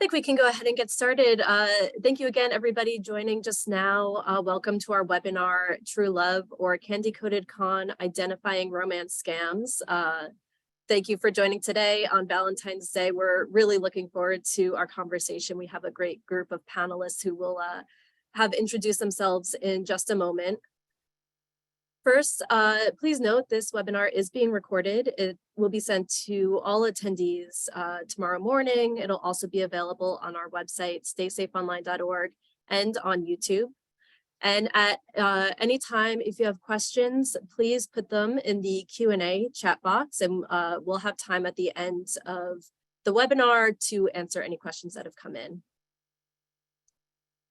think we can go ahead and get started. Thank you again, everybody joining just now. Welcome to our webinar, True Love or Candy Coated Con, Identifying Romance Scams. Thank you for joining today on Valentine's Day. We're really looking forward to our conversation. We have a great group of panelists who will have introduced themselves in just a moment. First, please note this webinar is being recorded. It will be sent to all attendees tomorrow morning. It'll also be available on our website, StaySafeOnline.org, and on YouTube. And at any time, if you have questions, please put them in the Q&A chat box, and we'll have time at the end of the webinar to answer any questions that have come in.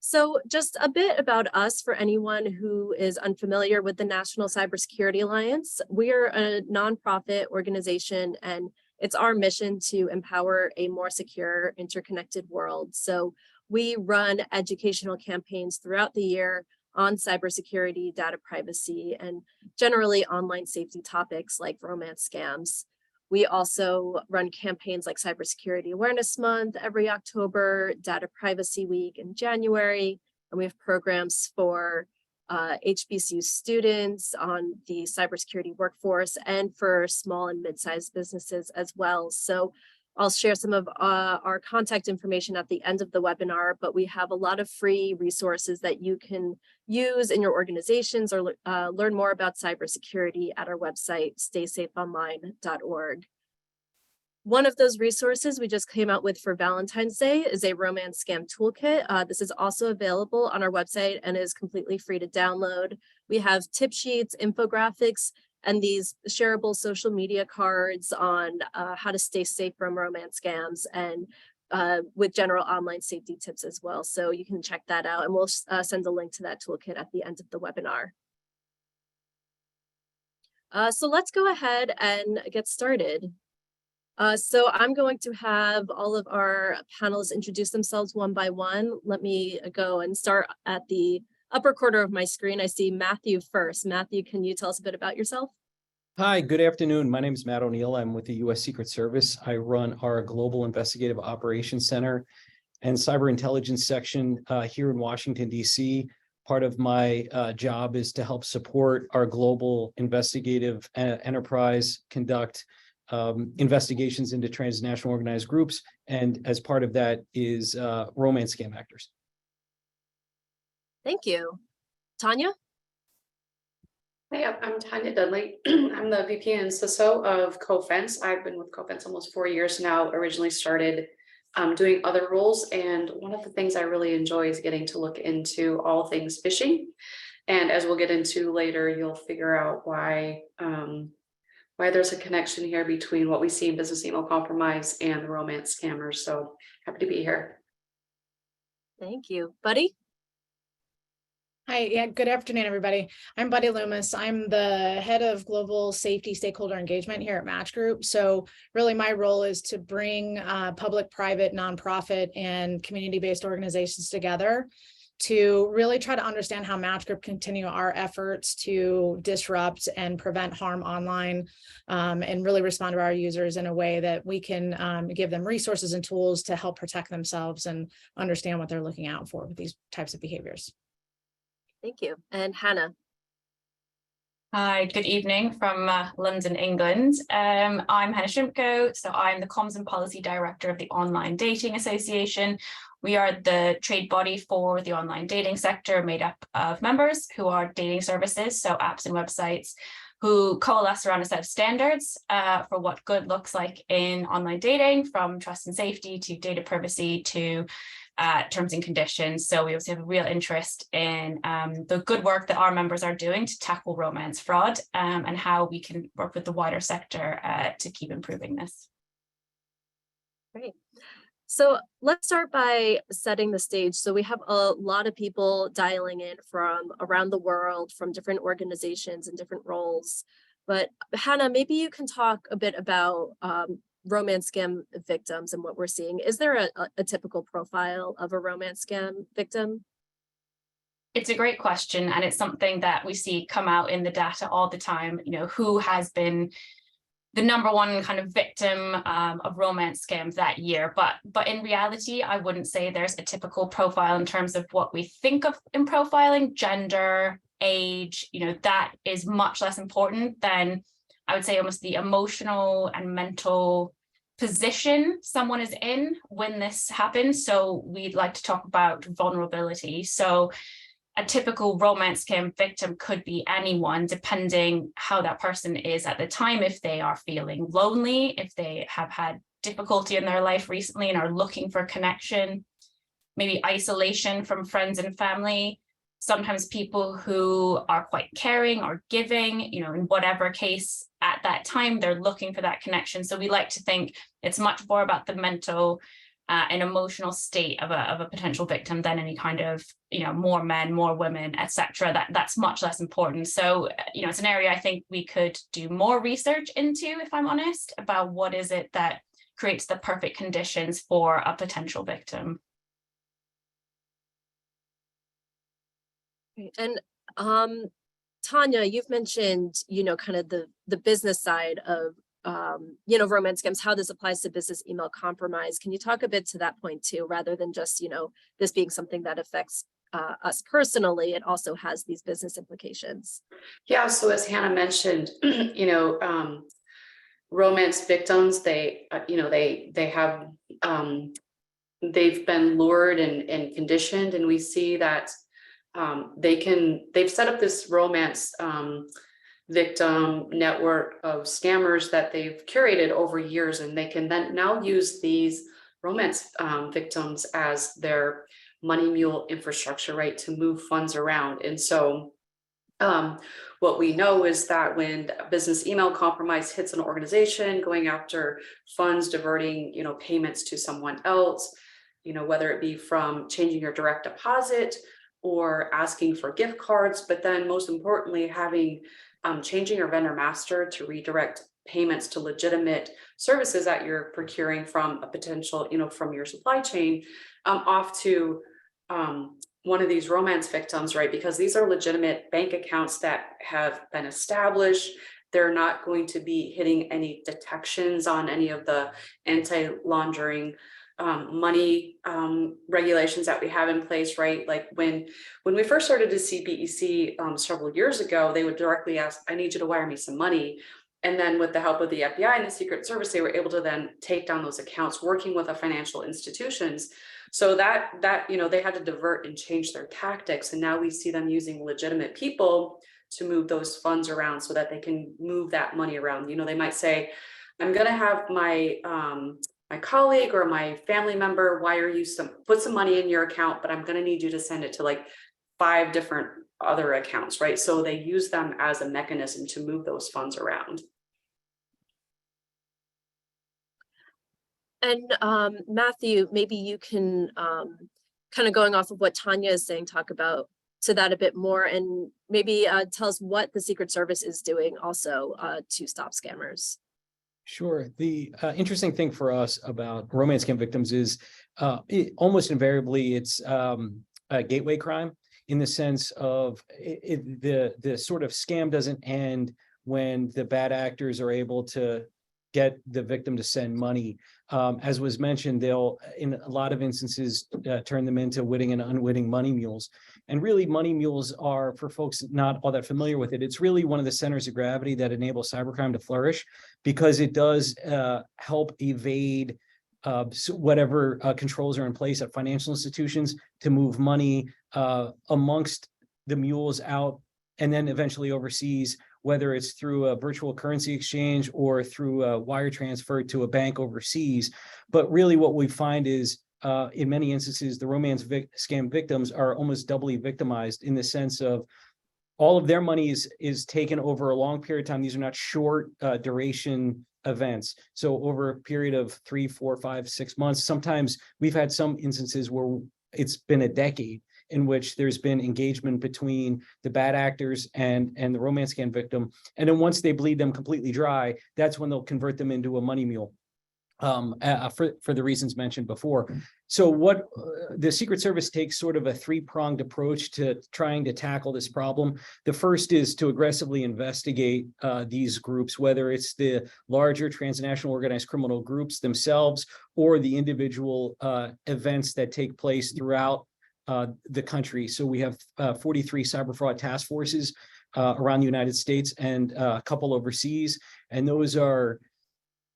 So just a bit about us for anyone who is unfamiliar with the National Cybersecurity Alliance. We are a nonprofit organization, and it's our mission to empower a more secure, interconnected world. So we run educational campaigns throughout the year on cybersecurity, data privacy, and generally online safety topics like romance scams. We also run campaigns like Cybersecurity Awareness Month every October, Data Privacy Week in January, and we have programs for HBCU students on the cybersecurity workforce and for small and mid-sized businesses as well. So I'll share some of our contact information at the end of the webinar, but we have a lot of free resources that you can use in your organizations or learn more about cybersecurity at our website, StaySafeOnline.org. One of those resources we just came out with for Valentine's Day is a romance scam toolkit. This is also available on our website and is completely free to download. We have tip sheets, infographics, and these shareable social media cards on how to stay safe from romance scams, and with general online safety tips as well. So you can check that out, and we'll send a link to that toolkit at the end of the webinar. So let's go ahead and get started. So I'm going to have all of our panelists introduce themselves one by one. Let me go and start at the upper corner of my screen. I see Matthew first. Matthew, can you tell us a bit about yourself? Hi, good afternoon. My name is Matt O'Neill. I'm with the U.S. Secret Service. I run our Global Investigative Operations Center and Cyber Intelligence section here in Washington, D.C. Part of my job is to help support our global investigative enterprise conduct investigations into transnational organized groups. And as part of that is romance scam actors. Thank you. Tonia? Hey, I'm Tonia Dudley. I'm the VP and CISO of Cofense. I've been with Cofense almost 4 years now. Originally started doing other roles, and one of the things I really enjoy is getting to look into all things phishing. And as we'll get into later, you'll figure out why there's a connection here between what we see in business email compromise and the romance scammers. So happy to be here. Thank you. Buddy? Hi, yeah, good afternoon, everybody. I'm Buddy Loomis. I'm the head of global safety stakeholder engagement here at Match Group. So really my role is to bring public, private, nonprofit, and community-based organizations together to really try to understand how Match Group continue our efforts to disrupt and prevent harm online, and really respond to our users in a way that we can give them resources and tools to help protect themselves and understand what they're looking out for with these types of behaviors. Thank you. And Hannah? Hi, good evening from London, England. I'm Hannah Shimko, so I'm the Comms and Policy Director of the Online Dating Association. We are the trade body for the online dating sector, made up of members who are dating services, so apps and websites, who coalesce around a set of standards for what good looks like in online dating, from trust and safety to data privacy to terms and conditions. So we also have a real interest in the good work that our members are doing to tackle romance fraud, and how we can work with the wider sector to keep improving this. Great. So let's start by setting the stage. So we have a lot of people dialing in from around the world, from different organizations and different roles. But Hannah, maybe you can talk a bit about romance scam victims and what we're seeing. Is there a typical profile of a romance scam victim? It's a great question, and it's something that we see come out in the data all the time. You know, who has been the number one kind of victim of romance scams that year. But in reality, I wouldn't say there's a typical profile in terms of what we think of in profiling. Gender, age, that is much less important than, I would say, almost the emotional and mental position someone is in when this happens. So we'd like to talk about vulnerability. So a typical romance scam victim could be anyone, depending how that person is at the time. If they are feeling lonely, if they have had difficulty in their life recently and are looking for connection, maybe isolation from friends and family. Sometimes people who are quite caring or giving, in whatever case at that time, they're looking for that connection. So we like to think it's much more about the mental and emotional state of a potential victim than any kind of, more men, more women, etc. That's much less important. So, it's an area I think we could do more research into, if I'm honest, about what is it that creates the perfect conditions for a potential victim. And Tonia, you've mentioned, kind of the business side of, romance scams, how this applies to business email compromise. Can you talk a bit to that point too, rather than just, this being something that affects us personally, it also has these business implications? Yeah, so as Hannah mentioned, romance victims, they have, they've been lured and conditioned, and we see that they've set up this romance victim network of scammers that they've curated over years, and they can then now use these romance victims as their money mule infrastructure, right, to move funds around. And so what we know is that when business email compromise hits an organization going after funds, diverting, payments to someone else, whether it be from changing your direct deposit or asking for gift cards, but then most importantly, having changing your vendor master to redirect payments to legitimate services that you're procuring from a potential, from your supply chain, off to one of these romance victims, right? Because these are legitimate bank accounts that have been established. They're not going to be hitting any detections on any of the anti-laundering money regulations that we have in place, right? Like when we first started to see BEC several years ago, they would directly ask, I need you to wire me some money. And then with the help of the FBI and the Secret Service, they were able to then take down those accounts, working with the financial institutions. So that they had to divert and change their tactics. And now we see them using legitimate people to move those funds around so that they can move that money around. They might say, I'm going to have my colleague or my family member wire you put some money in your account, but I'm going to need you to send it to like 5 different other accounts, right? So they use them as a mechanism to move those funds around. And Matthew, maybe you can kind of going off of what Tonia is saying, talk about to that a bit more, and maybe tell us what the Secret Service is doing also to stop scammers. Sure. The interesting thing for us about romance scam victims is almost invariably it's a gateway crime, in the sense of the sort of scam doesn't end when the bad actors are able to get the victim to send money. As was mentioned, they'll, in a lot of instances, turn them into witting and unwitting money mules. And really, money mules are, for folks not all that familiar with it, it's really one of the centers of gravity that enable cybercrime to flourish, because it does help evade whatever controls are in place at financial institutions to move money amongst the mules out and then eventually overseas, whether it's through a virtual currency exchange or through a wire transfer to a bank overseas. But really what we find is in many instances, the romance scam victims are almost doubly victimized, in the sense of all of their money is taken over a long period of time. These are not short duration events. So over a period of 3, 4, 5, 6 months, sometimes we've had some instances where it's been a decade in which there's been engagement between the bad actors and the romance scam victim. And then once they bleed them completely dry, that's when they'll convert them into a money mule. for the reasons mentioned before. So what the Secret Service takes sort of a three-pronged approach to trying to tackle this problem. The first is to aggressively investigate these groups, whether it's the larger transnational organized criminal groups themselves or the individual events that take place throughout the country. So we have 43 cyber fraud task forces around the United States and a couple overseas, and those are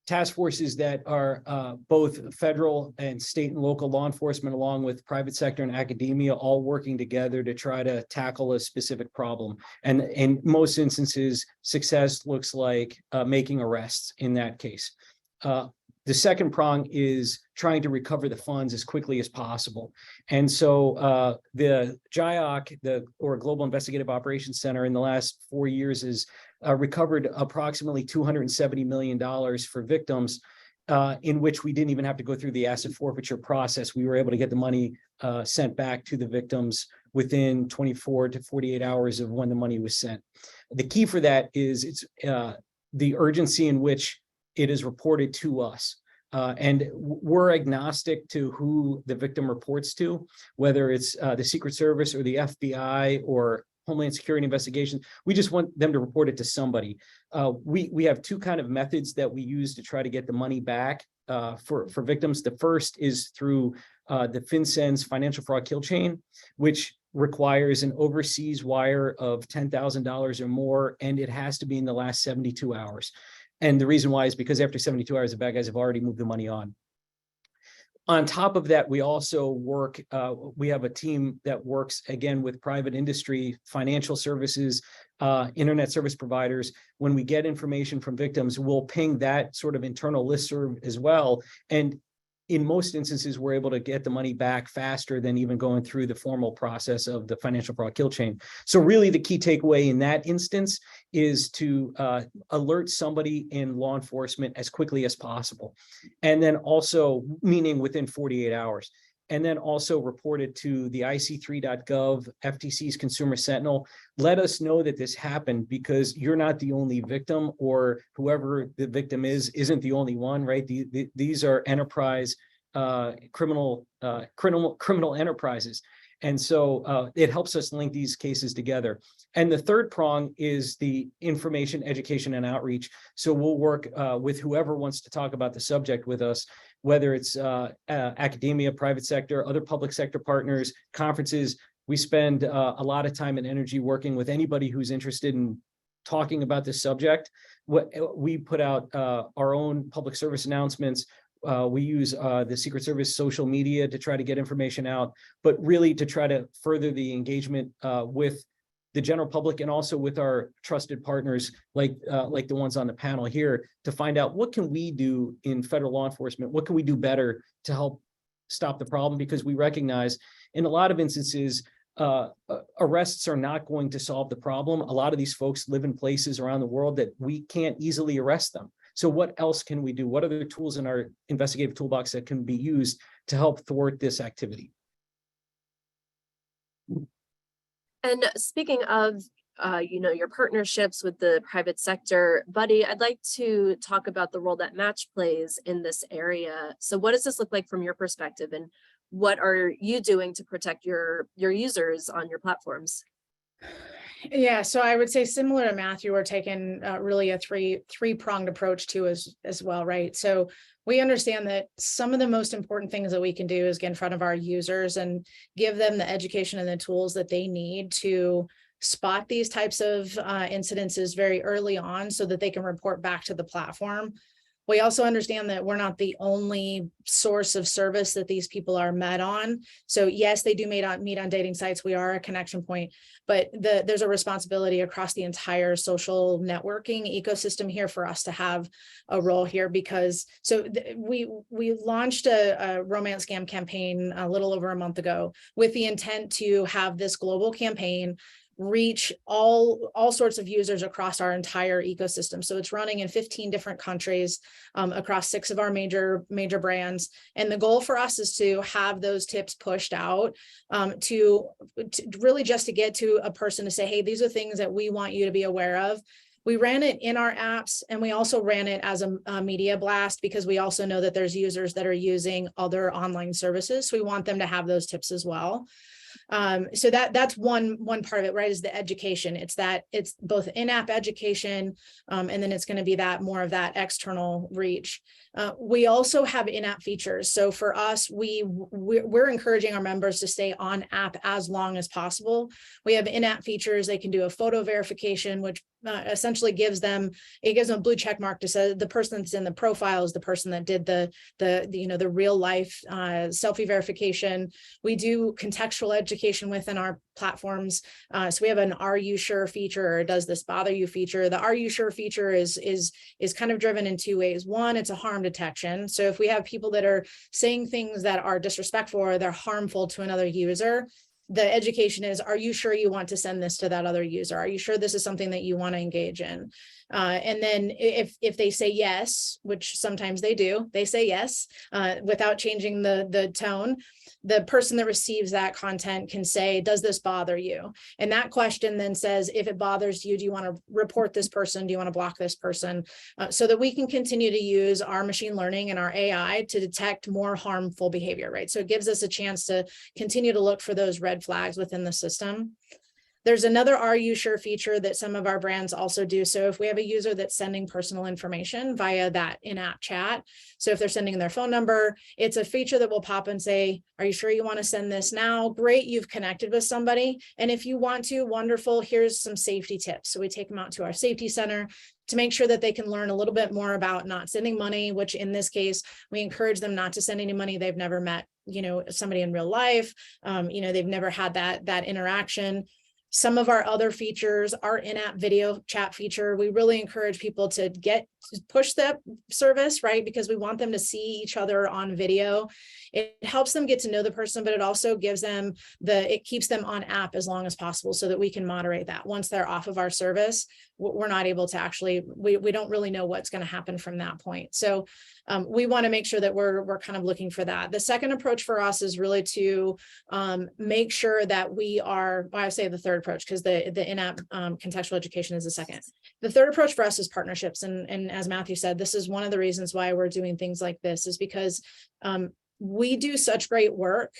task forces that are both federal and state and local law enforcement, along with private sector and academia, all working together to try to tackle a specific problem. And in most instances, success looks like making arrests in that case. The second prong is trying to recover the funds as quickly as possible. And so the GIOC, or Global Investigative Operations Center, in the last 4 years has recovered approximately $270 million for victims, in which we didn't even have to go through the asset forfeiture process. We were able to get the money sent back to the victims within 24 to 48 hours of when the money was sent. The key for that is it's the urgency in which it is reported to us. And we're agnostic to who the victim reports to, whether it's the Secret Service or the FBI or Homeland Security investigations. We just want them to report it to somebody. We have two kind of methods that we use to try to get the money back for victims. The first is through the FinCEN's financial fraud kill chain, which requires an overseas wire of $10,000 or more, and it has to be in the last 72 hours. And the reason why is because after 72 hours, the bad guys have already moved the money on. On top of that, we also work, we have a team that works, again, with private industry, financial services, internet service providers. When we get information from victims, we'll ping that sort of internal listserv as well. And in most instances, we're able to get the money back faster than even going through the formal process of the financial fraud kill chain. So really the key takeaway in that instance is to alert somebody in law enforcement as quickly as possible. And then also, meaning within 48 hours. And then also report it to the IC3.gov, FTC's Consumer Sentinel. Let us know that this happened, because you're not the only victim, or whoever the victim is isn't the only one, right? These are enterprise criminal enterprises. And so it helps us link these cases together. And the third prong is the information, education, and outreach. So we'll work with whoever wants to talk about the subject with us, whether it's academia, private sector, other public sector partners, conferences. We spend a lot of time and energy working with anybody who's interested in talking about this subject. We put out our own public service announcements. We use the Secret Service social media to try to get information out, but really to try to further the engagement with the general public, and also with our trusted partners like the ones on the panel here, to find out what can we do in federal law enforcement, what can we do better to help stop the problem, because we recognize in a lot of instances, arrests are not going to solve the problem. A lot of these folks live in places around the world that we can't easily arrest them. So what else can we do? What are the tools in our investigative toolbox that can be used to help thwart this activity? And speaking of, your partnerships with the private sector, Buddy, I'd like to talk about the role that Match plays in this area. So what does this look like from your perspective, and what are you doing to protect your users on your platforms? Yeah, so I would say similar to Matthew, we're taking really a three-pronged approach to as well, right? So we understand that some of the most important things that we can do is get in front of our users and give them the education and the tools that they need to spot these types of incidences very early on, so that they can report back to the platform. We also understand that we're not the only source of service that these people are met on. So yes, they do meet on dating sites. We are a connection point, but there's a responsibility across the entire social networking ecosystem here for us to have a role here, because we launched a romance scam campaign a little over a month ago with the intent to have this global campaign reach all sorts of users across our entire ecosystem. So it's running in 15 different countries across 6 of our major brands. And the goal for us is to have those tips pushed out to really just to get to a person to say, hey, these are things that we want you to be aware of. We ran it in our apps, and we also ran it as a media blast, because we also know that there's users that are using other online services. So we want them to have those tips as well. So that's one part of it, right? Is the education. It's both in-app education, and then it's going to be that more of that external reach. We also have in-app features. So for us, we're encouraging our members to stay on app as long as possible. We have in-app features. They can do a photo verification, which essentially gives them a blue check mark to say the person that's in the profile is the person that did the real life selfie verification. We do contextual education within our platforms. So we have an "Are you sure" feature, or "Does this bother you" feature. The "Are you sure" feature is kind of driven in two ways. One, it's a harm detection. So if we have people that are saying things that are disrespectful or they're harmful to another user, the education is, are you sure you want to send this to that other user? Are you sure this is something that you want to engage in? And then if they say yes, which sometimes they do, they say yes without changing the tone, the person that receives that content can say, does this bother you? And that question then says, if it bothers you, do you want to report this person? Do you want to block this person? So that we can continue to use our machine learning and our AI to detect more harmful behavior, right? So it gives us a chance to continue to look for those red flags within the system. There's another "Are you sure" feature that some of our brands also do. So if we have a user that's sending personal information via that in-app chat, so if they're sending their phone number, it's a feature that will pop and say, are you sure you want to send this now? Great, you've connected with somebody. And if you want to, wonderful, here's some safety tips. So we take them out to our safety center to make sure that they can learn a little bit more about not sending money, which in this case, we encourage them not to send any money they've never met, somebody in real life. They've never had that interaction. Some of our other features, our in-app video chat feature, we really encourage people to push that service, right? Because we want them to see each other on video. It helps them get to know the person, but it also gives them it keeps them on app as long as possible so that we can moderate that. Once they're off of our service, we're not able to we don't really know what's going to happen from that point. So we want to make sure that we're kind of looking for that. The second approach for us is really to make sure that we are, I say the third approach, because the in-app contextual education is the second. The third approach for us is partnerships. And as Matthew said, this is one of the reasons why we're doing things like this, is because we do such great work.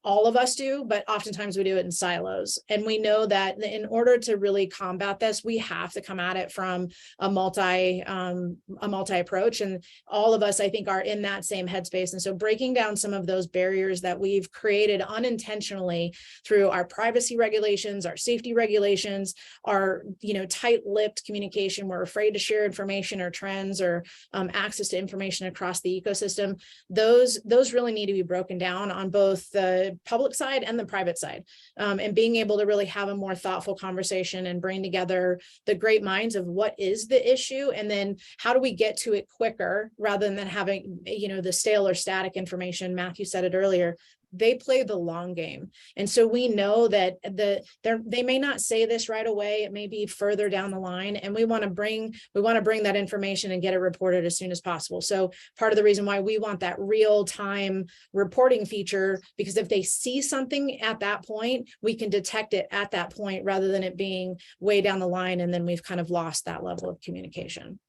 All of us do, but oftentimes we do it in silos. And we know that in order to really combat this, we have to come at it from a multi approach. And all of us, I think, are in that same headspace. And so breaking down some of those barriers that we've created unintentionally through our privacy regulations, our safety regulations, our tight-lipped communication, we're afraid to share information or trends or access to information across the ecosystem. Those really need to be broken down on both the public side and the private side, and being able to really have a more thoughtful conversation and bring together the great minds of what is the issue, and then how do we get to it quicker rather than having the stale or static information. Matthew said it earlier. They play the long game. And so we know that they may not say this right away. It may be further down the line. And we want to bring that information and get it reported as soon as possible. So part of the reason why we want that real-time reporting feature, because if they see something at that point, we can detect it at that point rather than it being way down the line. And then we've kind of lost that level of communication.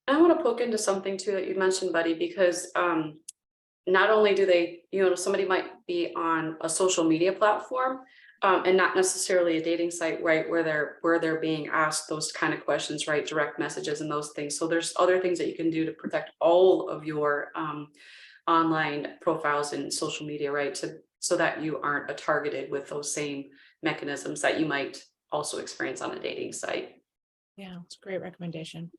I want to poke into something too that you mentioned, Buddy, because not only do they, somebody might be on a social media platform and not necessarily a dating site, right, where they're being asked those kind of questions, right, direct messages and those things. So there's other things that you can do to protect all of your online profiles and social media, right, so that you aren't targeted with those same mechanisms that you might also experience on a dating site. Yeah, it's a great recommendation.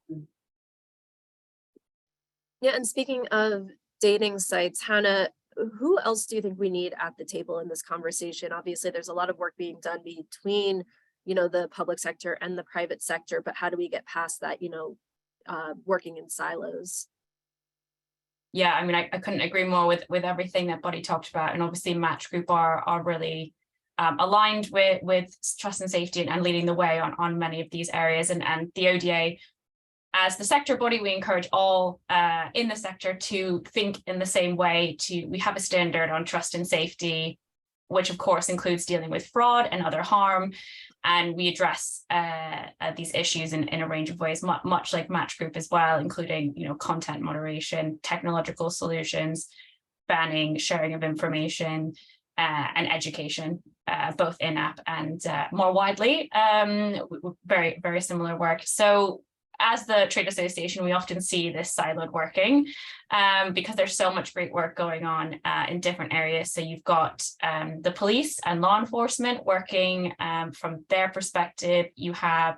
Yeah, and speaking of dating sites, Hannah, who else do you think we need at the table in this conversation? Obviously, there's a lot of work being done between, the public sector and the private sector, but how do we get past that, working in silos? Yeah, I mean, I couldn't agree more with everything that Buddy talked about. And obviously Match Group are really aligned with trust and safety and leading the way on many of these areas. And the ODA, as the sector body, we encourage all in the sector to think in the same way. We have a standard on trust and safety which of course includes dealing with fraud and other harm. And we address these issues in a range of ways, much like Match Group as well, including, content moderation, technological solutions, banning, sharing of information, and education, both in-app and more widely. Very, very similar work. So as the trade association, we often see this siloed working because there's so much great work going on in different areas. So you've got the police and law enforcement working from their perspective. You have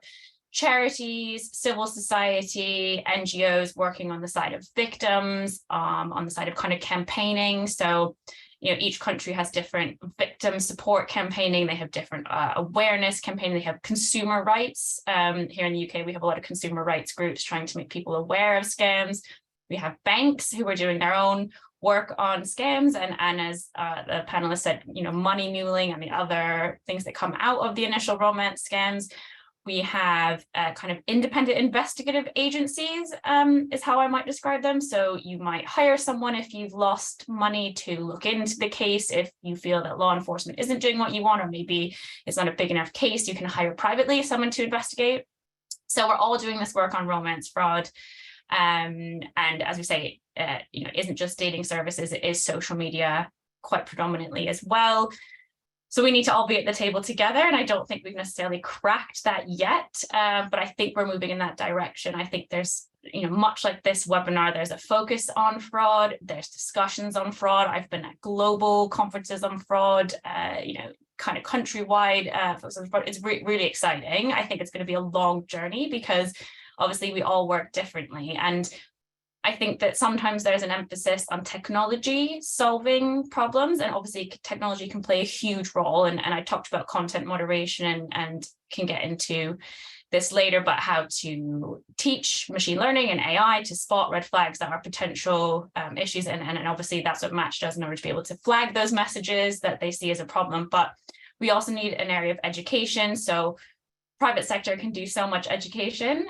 charities, civil society, NGOs working on the side of victims, on the side of kind of campaigning. So each country has different victim support campaigning. They have different awareness campaigning. They have consumer rights. Here in the UK, we have a lot of consumer rights groups trying to make people aware of scams. We have banks who are doing their own work on scams. And as the panelist said, money muling and the other things that come out of the initial romance scams. We have kind of independent investigative agencies, is how I might describe them. So you might hire someone if you've lost money to look into the case. If you feel that law enforcement isn't doing what you want, or maybe it's not a big enough case, you can hire privately someone to investigate. So we're all doing this work on romance fraud. And as we say, isn't just dating services, it is social media quite predominantly as well. So we need to all be at the table together, and I don't think we've necessarily cracked that yet, but I think we're moving in that direction. I think there's, much like this webinar, there's a focus on fraud, there's discussions on fraud. I've been at global conferences on fraud, kind of countrywide. It's really exciting. I think it's going to be a long journey because obviously we all work differently. And I think that sometimes there's an emphasis on technology solving problems, and obviously technology can play a huge role. And I talked about content moderation and can get into this later, but how to teach machine learning and AI to spot red flags that are potential issues. And obviously that's what Match does in order to be able to flag those messages that they see as a problem. But we also need an area of education. So private sector can do so much education,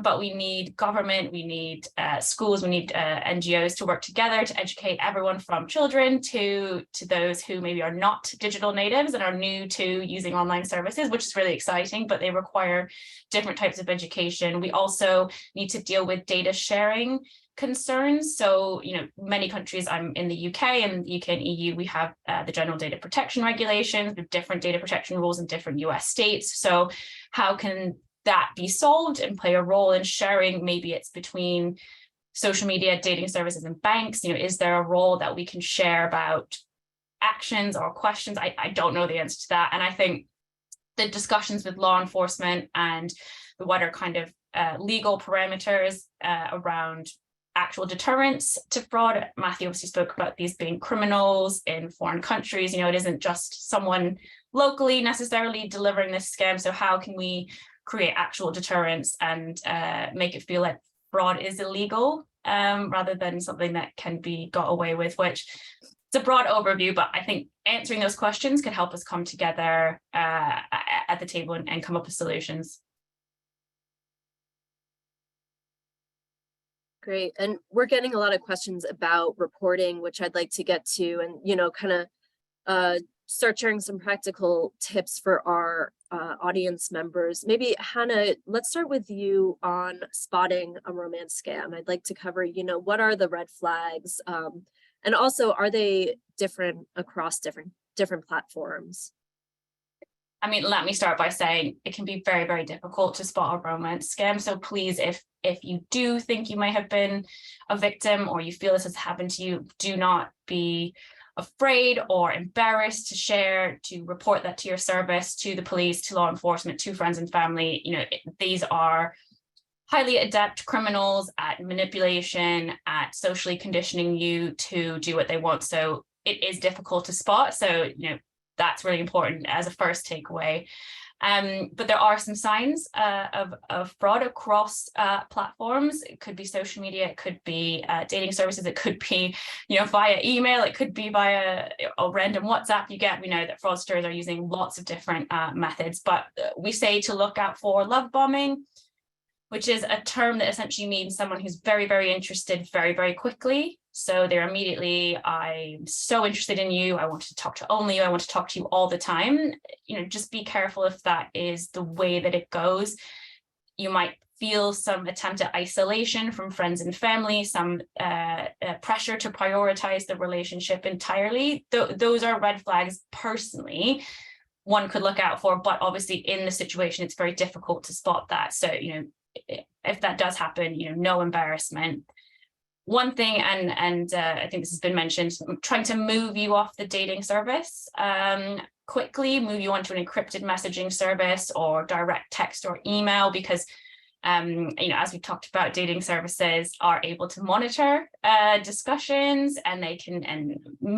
but we need government, we need schools, we need NGOs to work together to educate everyone from children to those who maybe are not digital natives and are new to using online services, which is really exciting, but they require different types of education. We also need to deal with data sharing concerns. So, many countries, I'm in the UK, and the UK and EU, we have the general data protection regulations with different data protection rules in different US states. So how can that be solved and play a role in sharing? Maybe it's between social media, dating services, and banks. Is there a role that we can share about actions or questions? I don't know the answer to that. And I think the discussions with law enforcement and the wider kind of legal parameters around actual deterrence to fraud. Matthew obviously spoke about these being criminals in foreign countries. It isn't just someone locally necessarily delivering this scam. So how can we create actual deterrence and make it feel like fraud is illegal rather than something that can be got away with, which it's a broad overview, but I think answering those questions could help us come together at the table and come up with solutions. Great. And we're getting a lot of questions about reporting, which I'd like to get to, and, kind of start sharing some practical tips for our audience members. Maybe Hannah, let's start with you on spotting a romance scam. I'd like to cover, what are the red flags? And also, are they different across different platforms? I mean, let me start by saying it can be very, very difficult to spot a romance scam. So please, if you do think you may have been a victim or you feel this has happened to you, do not be afraid or embarrassed to share, to report that to your service, to the police, to law enforcement, to friends and family. These are highly adept criminals at manipulation, at socially conditioning you to do what they want. So it is difficult to spot. So, that's really important as a first takeaway. But there are some signs of fraud across platforms. It could be social media, it could be dating services, it could be, via email, it could be via a random WhatsApp you get. We know that fraudsters are using lots of different methods, but we say to look out for love bombing, which is a term that essentially means someone who's very, very interested very, very quickly. So they're immediately, I'm so interested in you. I want to talk to only you. I want to talk to you all the time. Just be careful if that is the way that it goes. You might feel some attempt at isolation from friends and family, some pressure to prioritize the relationship entirely. Those are red flags personally one could look out for, but obviously in the situation, it's very difficult to spot that. So, if that does happen, no embarrassment. One thing, and I think this has been mentioned, trying to move you off the dating service quickly, move you onto an encrypted messaging service or direct text or email, because as we talked about, dating services are able to monitor discussions, and they can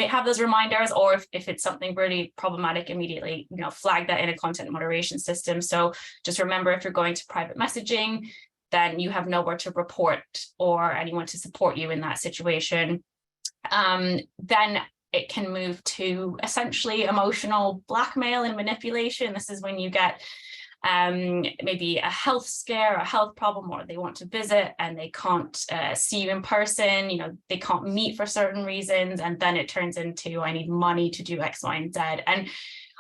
have those reminders, or if it's something really problematic, immediately flag that in a content moderation system. So just remember, if you're going to private messaging, then you have nowhere to report or anyone to support you in that situation. Then it can move to essentially emotional blackmail and manipulation. This is when you get maybe a health scare, a health problem, or they want to visit and they can't see you in person, they can't meet for certain reasons, and then it turns into, I need money to do X, Y, and Z. And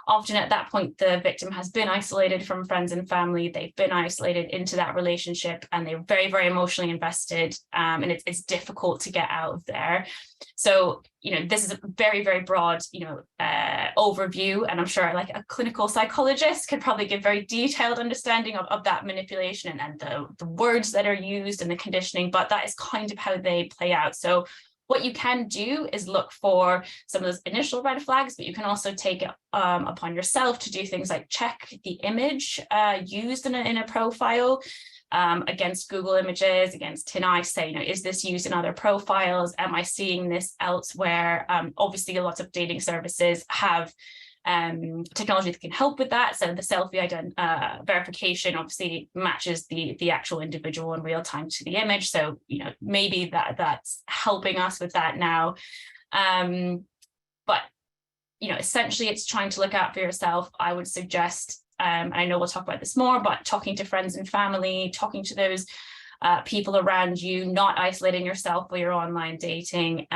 often at that point, the victim has been isolated from friends and family, they've been isolated into that relationship, and they're very, very emotionally invested, and it's difficult to get out of there. So, this is a very, very broad, overview, and I'm sure like a clinical psychologist could probably give very detailed understanding of that manipulation and the words that are used and the conditioning, but that is kind of how they play out. So what you can do is look for some of those initial red flags, but you can also take it upon yourself to do things like check the image used in a profile against Google Images, against TinEye, say, is this used in other profiles? Am I seeing this elsewhere? Obviously, a lot of dating services have technology that can help with that. So the selfie verification obviously matches the actual individual in real time to the image. So, maybe that's helping us with that now. But, essentially it's trying to look out for yourself. I would suggest, I know we'll talk about this more, but talking to friends and family, talking to those people around you, not isolating yourself while you're online dating,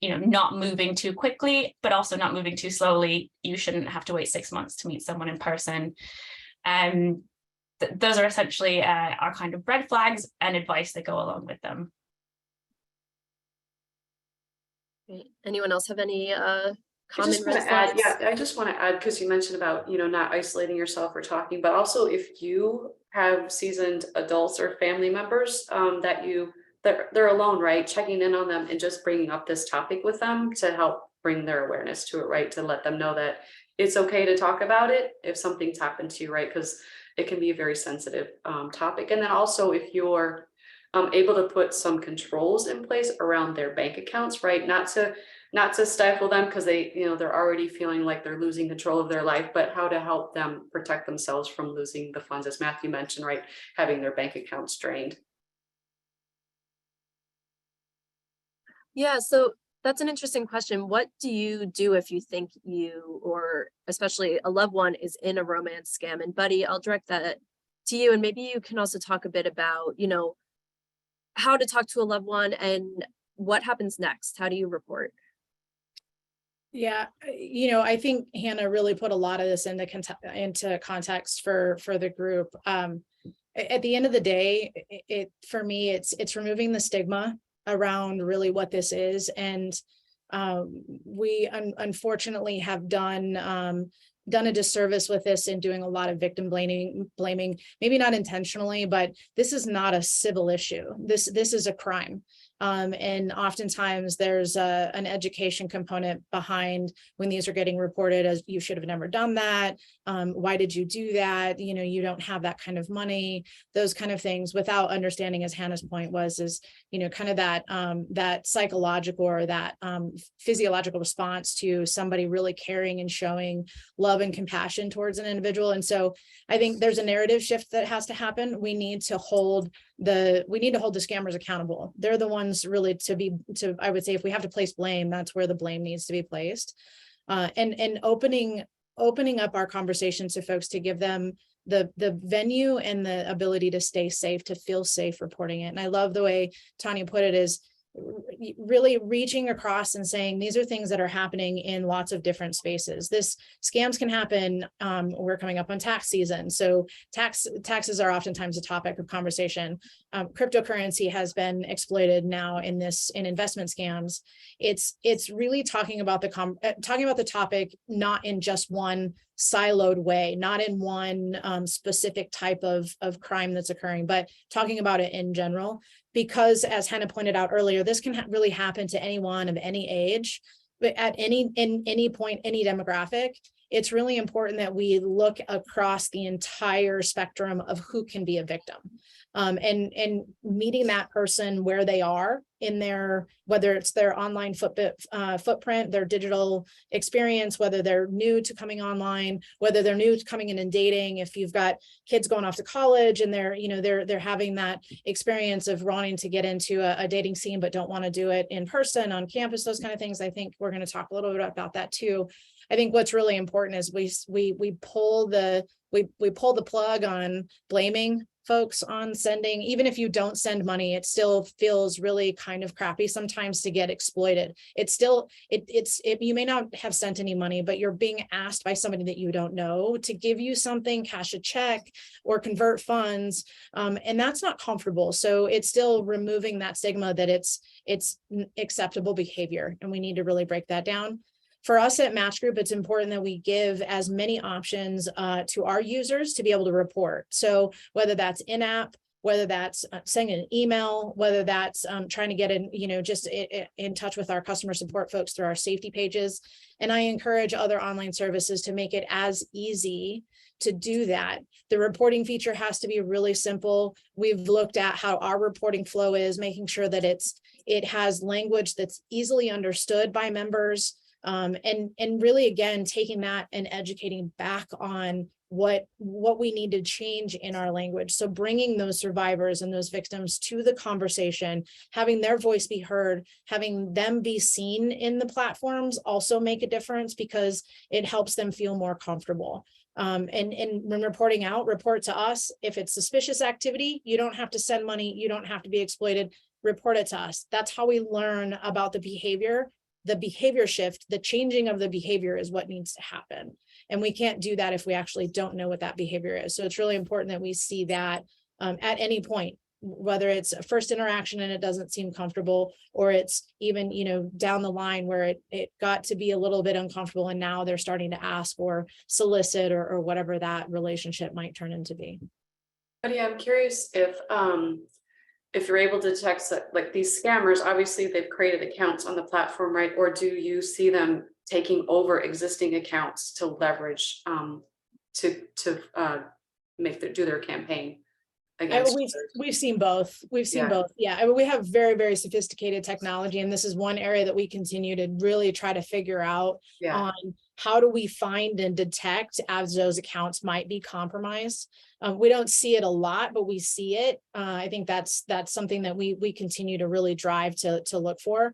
not moving too quickly, but also not moving too slowly. You shouldn't have to wait 6 months to meet someone in person. Those are essentially our kind of red flags and advice that go along with them. Great. Anyone else have any common red flags? I just want to add, because you mentioned about, not isolating yourself or talking, but also if you have seasoned adults or family members that they're alone, right? Checking in on them and just bringing up this topic with them to help bring their awareness to it, right? To let them know that it's okay to talk about it if something's happened to you, right? Because it can be a very sensitive topic. And then also if you're able to put some controls in place around their bank accounts, right? Not to stifle them because they're already feeling like they're losing control of their life, but how to help them protect themselves from losing the funds, as Matthew mentioned, right? Having their bank accounts drained. Yeah, so that's an interesting question. What do you do if you think you, or especially a loved one, is in a romance scam? And Buddy, I'll direct that to you. And maybe you can also talk a bit about, how to talk to a loved one and what happens next. How do you report? Yeah, I think Hannah really put a lot of this into context for the group. At the end of the day, for me, it's removing the stigma around really what this is. And we unfortunately have done a disservice with this in doing a lot of victim blaming, maybe not intentionally, but this is not a civil issue. This is a crime. And oftentimes there's an education component behind when these are getting reported as, you should have never done that. Why did you do that? You don't have that kind of money, those kind of things, without understanding, as Hannah's point is kind of that psychological or that physiological response to somebody really caring and showing love and compassion towards an individual. And so I think there's a narrative shift that has to happen. We need to hold the scammers accountable. They're the ones really I would say, if we have to place blame, that's where the blame needs to be placed. And opening up our conversation to folks to give them the venue and the ability to stay safe, to feel safe reporting it. And I love the way Tonia put it is, really reaching across and saying, these are things that are happening in lots of different spaces. Scams can happen. We're coming up on tax season. So taxes are oftentimes a topic of conversation. Cryptocurrency has been exploited now in investment scams. It's really talking about the topic, not in just one siloed way, not in one specific type of crime that's occurring, but talking about it in general. Because as Hannah pointed out earlier, this can really happen to anyone of any age, but at any point, any demographic. It's really important that we look across the entire spectrum of who can be a victim, and meeting that person where they are in whether it's their online footprint, their digital experience, whether they're new to coming online, whether they're new to coming in and dating. If you've got kids going off to college and they're having that experience of wanting to get into a dating scene but don't want to do it in person on campus, those kind of things. I think we're going to talk a little bit about that too. I think what's really important is we pull the plug on blaming folks on sending. Even if you don't send money, it still feels really kind of crappy sometimes to get exploited. You may not have sent any money, but you're being asked by somebody that you don't know to give you something, cash a check or convert funds. And that's not comfortable. So it's still removing that stigma that it's acceptable behavior. And we need to really break that down. For us at Match Group, it's important that we give as many options to our users to be able to report. So whether that's in-app, whether that's sending an email, whether that's trying to get in touch with our customer support folks through our safety pages. And I encourage other online services to make it as easy to do that. The reporting feature has to be really simple. We've looked at how our reporting flow is, making sure that it has language that's easily understood by members. And really, again, taking that and educating back on what we need to change in our language. So bringing those survivors and those victims to the conversation, having their voice be heard, having them be seen in the platforms also make a difference because it helps them feel more comfortable. And when reporting out, report to us. If it's suspicious activity, you don't have to send money. You don't have to be exploited. Report it to us. That's how we learn about the behavior. The behavior shift, the changing of the behavior is what needs to happen. And we can't do that if we actually don't know what that behavior is. So it's really important that we see that at any point, whether it's a first interaction and it doesn't seem comfortable, or it's even, down the line where it got to be a little bit uncomfortable and now they're starting to ask or solicit or whatever that relationship might turn into be. But yeah, I'm curious if you're able to detect that, like these scammers, obviously they've created accounts on the platform, right? Or do you see them taking over existing accounts to leverage to do their campaign against? We've seen both. We've seen both. Yeah, I mean, we have very, very sophisticated technology, and this is one area that we continue to really try to figure out on how do we find and detect as those accounts might be compromised. We don't see it a lot, but we see it. I think that's something that we continue to really drive to look for.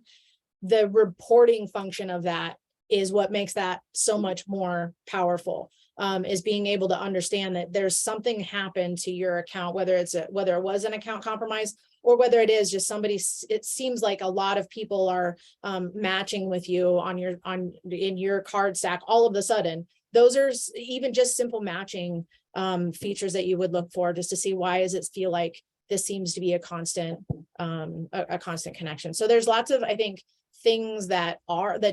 The reporting function of that is what makes that so much more powerful. Is being able to understand that there's something happened to your account, whether it was an account compromise or whether it is just somebody. It seems like a lot of people are matching with you in your card stack all of a sudden. Those are even just simple matching features that you would look for just to see why does it feel like this seems to be a constant connection. So there's lots of, I think, things that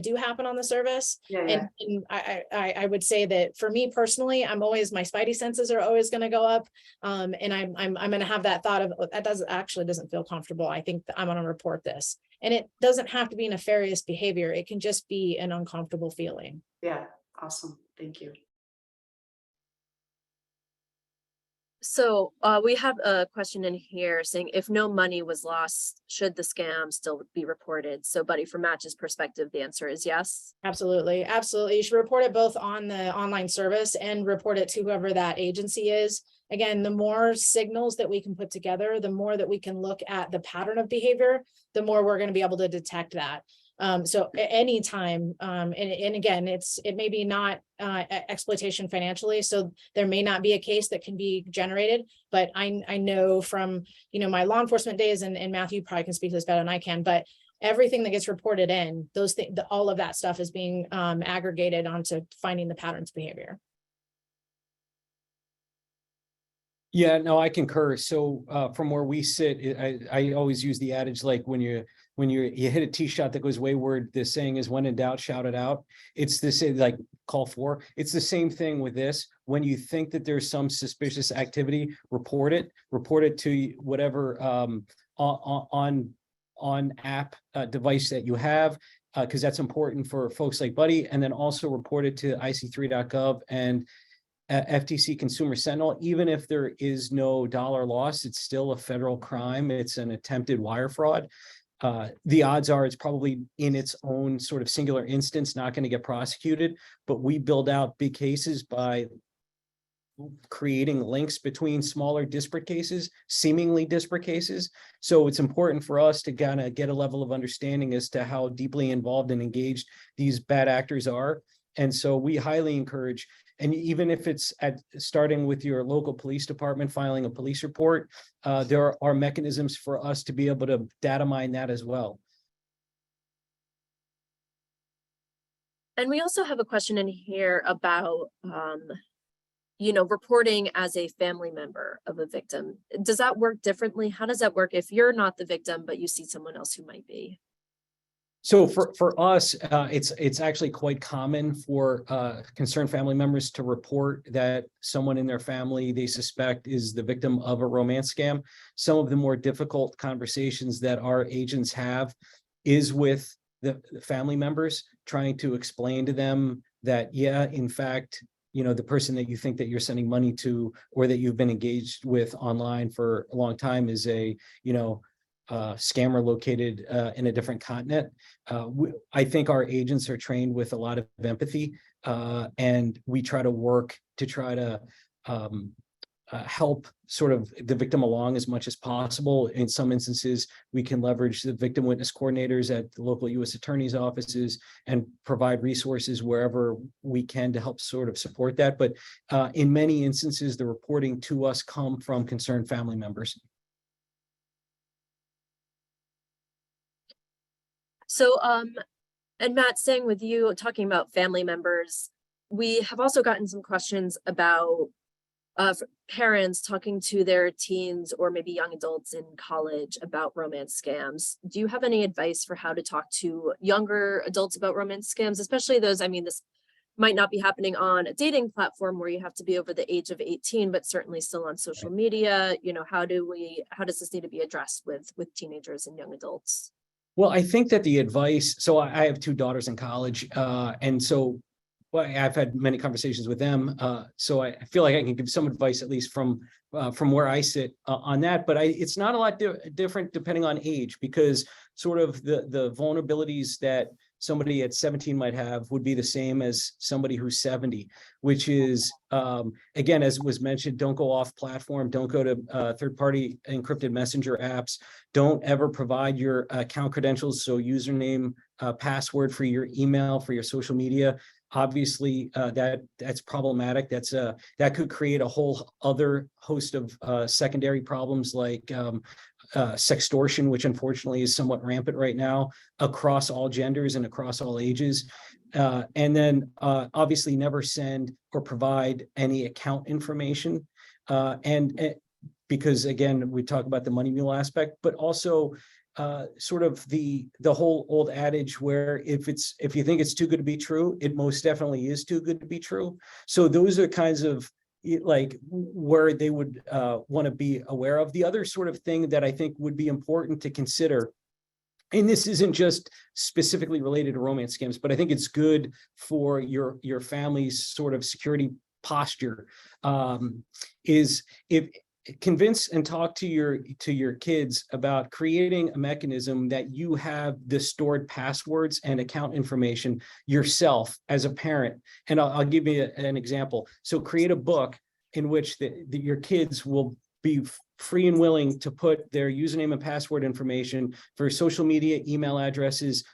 do happen on the service. And I would say that for me personally, my spidey senses are always going to go up. And I'm going to have that thought of that doesn't feel comfortable. I think that I'm going to report this. And it doesn't have to be nefarious behavior. It can just be an uncomfortable feeling. Yeah. Awesome. Thank you. So we have a question in here saying, if no money was lost, should the scam still be reported? So Buddy, from Match's perspective, the answer is yes. Absolutely. Absolutely. You should report it both on the online service and report it to whoever that agency is. Again, the more signals that we can put together, the more that we can look at the pattern of behavior, the more we're going to be able to detect that. So anytime, and again, it may be not exploitation financially, so there may not be a case that can be generated, but I know from, my law enforcement days, and Matthew probably can speak to this better than I can, but everything that gets reported in, those things, all of that stuff is being aggregated onto finding the patterns of behavior. Yeah, no, I concur. So from where we sit, I always use the adage, like when you hit a tee shot that goes wayward, the saying is, when in doubt, shout it out. It's the same, like call for. It's the same thing with this. When you think that there's some suspicious activity, report it to whatever on app device that you have, because that's important for folks like Buddy, and then also report it to ic3.gov and FTC Consumer Sentinel. Even if there is no dollar loss, it's still a federal crime. It's an attempted wire fraud. The odds are it's probably in its own sort of singular instance not going to get prosecuted, but we build out big cases by creating links between smaller disparate cases, seemingly disparate cases. So it's important for us to kind of get a level of understanding as to how deeply involved and engaged these bad actors are. And so we highly encourage, and even if it's starting with your local police department, filing a police report, there are mechanisms for us to be able to data mine that as well. And we also have a question in here about, reporting as a family member of a victim. Does that work differently? How does that work if you're not the victim, but you see someone else who might be? So for us, it's actually quite common for concerned family members to report that someone in their family they suspect is the victim of a romance scam. Some of the more difficult conversations that our agents have is with the family members, trying to explain to them that, yeah, in fact, the person that you think that you're sending money to or that you've been engaged with online for a long time is a, scammer located in a different continent. I think our agents are trained with a lot of empathy, and we try to work to try to help sort of the victim along as much as possible. In some instances, we can leverage the victim witness coordinators at the local U.S. attorney's offices and provide resources wherever we can to help sort of support that. But in many instances, the reporting to us come from concerned family members. So, and Matt, staying with you, talking about family members, we have also gotten some questions about parents talking to their teens or maybe young adults in college about romance scams. Do you have any advice for how to talk to younger adults about romance scams, especially those, this might not be happening on a dating platform where you have to be over the age of 18, but certainly still on social media. How does this need to be addressed with teenagers and young adults? Well, I think that the advice, so I have two daughters in college, and so I've had many conversations with them. So I feel like I can give some advice, at least from where I sit on that. But it's not a lot different depending on age, because sort of the vulnerabilities that somebody at 17 might have would be the same as somebody who's 70, which is, again, as was mentioned, don't go off platform, don't go to third-party encrypted messenger apps, don't ever provide your account credentials, so username, password for your email, for your social media. Obviously, that's problematic. That could create a whole other host of secondary problems like sextortion, which unfortunately is somewhat rampant right now across all genders and across all ages. And then obviously never send or provide any account information. And because again, we talk about the money mule aspect, but also sort of the whole old adage where if you think it's too good to be true, it most definitely is too good to be true. So those are kinds of like where they would want to be aware of. The other sort of thing that I think would be important to consider, and this isn't just specifically related to romance scams, but I think it's good for your family's sort of security posture, is if convince and talk to your kids about creating a mechanism that you have the stored passwords and account information yourself as a parent. And I'll give you an example. So create a book in which your kids will be free and willing to put their username and password information for social media, email addresses,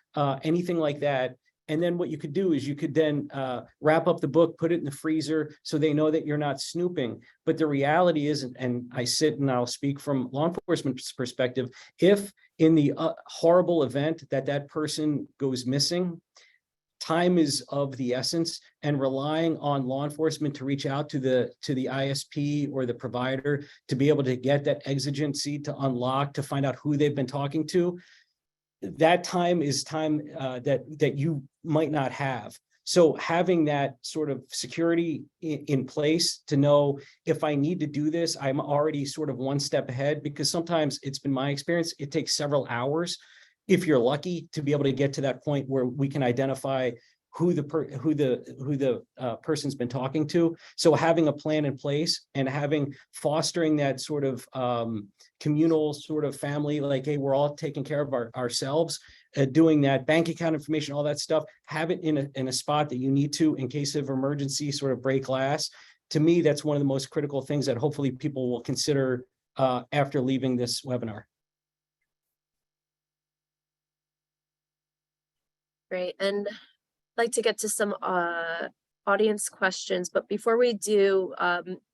anything like that. And then what you could do is you could then wrap up the book, put it in the freezer so they know that you're not snooping. But the reality is, and I sit and I'll speak from law enforcement's perspective, if in the horrible event that that person goes missing, time is of the essence, and relying on law enforcement to reach out to the ISP or the provider to be able to get that exigency to unlock, to find out who they've been talking to, that time is time that you might not have. So having that sort of security in place to know if I need to do this, I'm already sort of one step ahead, because sometimes it's been my experience, it takes several hours, if you're lucky, to be able to get to that point where we can identify who the person's been talking to. So having a plan in place and fostering that sort of communal sort of family, like, hey, we're all taking care of ourselves, doing that bank account information, all that stuff, have it in a spot that you need to, in case of emergency, sort of break glass. To me, that's one of the most critical things that hopefully people will consider after leaving this webinar. Great. And I'd like to get to some audience questions, but before we do,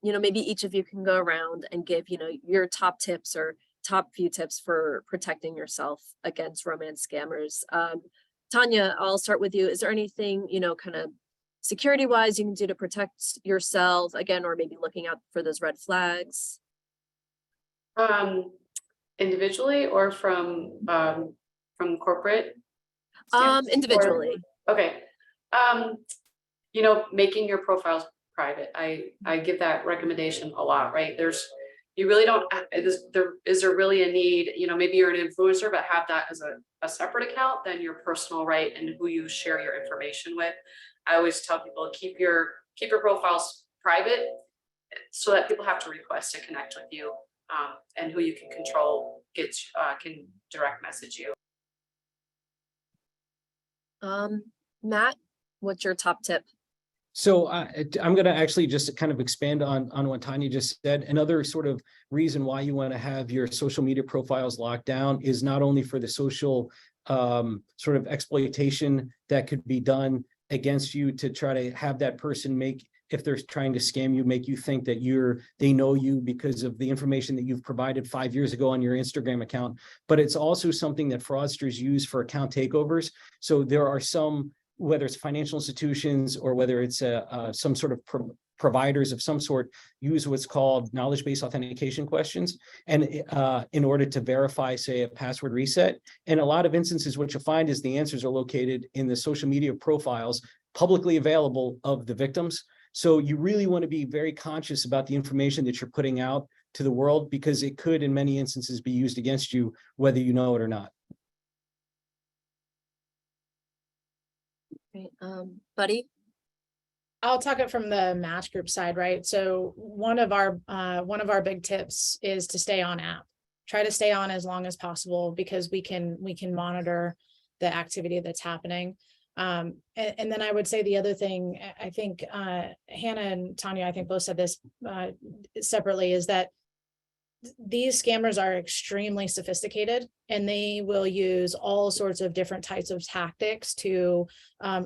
maybe each of you can go around and give, your top tips or top few tips for protecting yourself against romance scammers. Tonia, I'll start with you. Is there anything, kind of security wise you can do to protect yourself again, or maybe looking out for those red flags? Individually or from corporate? Individually. Okay. Making your profiles private. I give that recommendation a lot, right? You really don't, is there really a need, maybe you're an influencer, but have that as a separate account than your personal, right? And who you share your information with. I always tell people, keep your profiles private so that people have to request to connect with you, and who you can control can direct message you. Matt, what's your top tip? So I'm going to actually just kind of expand on what Tonia just said. Another sort of reason why you want to have your social media profiles locked down is not only for the social sort of exploitation that could be done against you to try to have that person if they're trying to scam you, make you think that they know you because of the information that you've provided 5 years ago on your Instagram account, but it's also something that fraudsters use for account takeovers. So there are some, whether it's financial institutions or whether it's some sort of providers of some sort, use what's called knowledge-based authentication questions, and in order to verify, say, a password reset. And a lot of instances, what you'll find is the answers are located in the social media profiles publicly available of the victims. So you really want to be very conscious about the information that you're putting out to the world, because it could, in many instances, be used against you, whether you know it or not. Great. Buddy? I'll talk it from the match group side, right? So one of our big tips is to stay on app. Try to stay on as long as possible, because we can monitor the activity that's happening. And then I would say the other thing, I think Hannah and Tonia, I think both said this separately, is that these scammers are extremely sophisticated, and they will use all sorts of different types of tactics to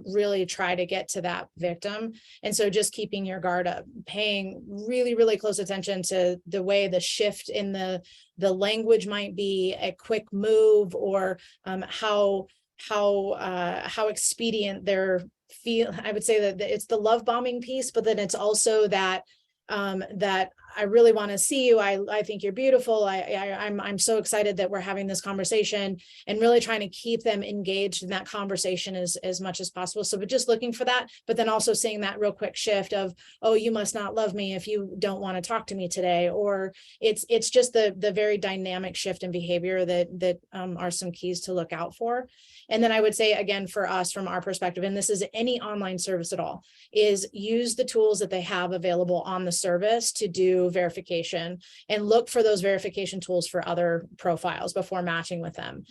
really try to get to that victim. And so just keeping your guard up, paying really, really close attention to the way the shift in the language might be, a quick move, or how expedient they're I would say that it's the love bombing piece, but then it's also that that I really want to see you. I think you're beautiful. I'm so excited that we're having this conversation, and really trying to keep them engaged in that conversation as much as possible. So we're just looking for that, but then also seeing that real quick shift of, oh, you must not love me if you don't want to talk to me today. Or it's just the very dynamic shift in behavior that are some keys to look out for. And then I would say, again, for us, from our perspective, and this is any online service at all, is use the tools that they have available on the service to do verification, and look for those verification tools for other profiles before matching with them.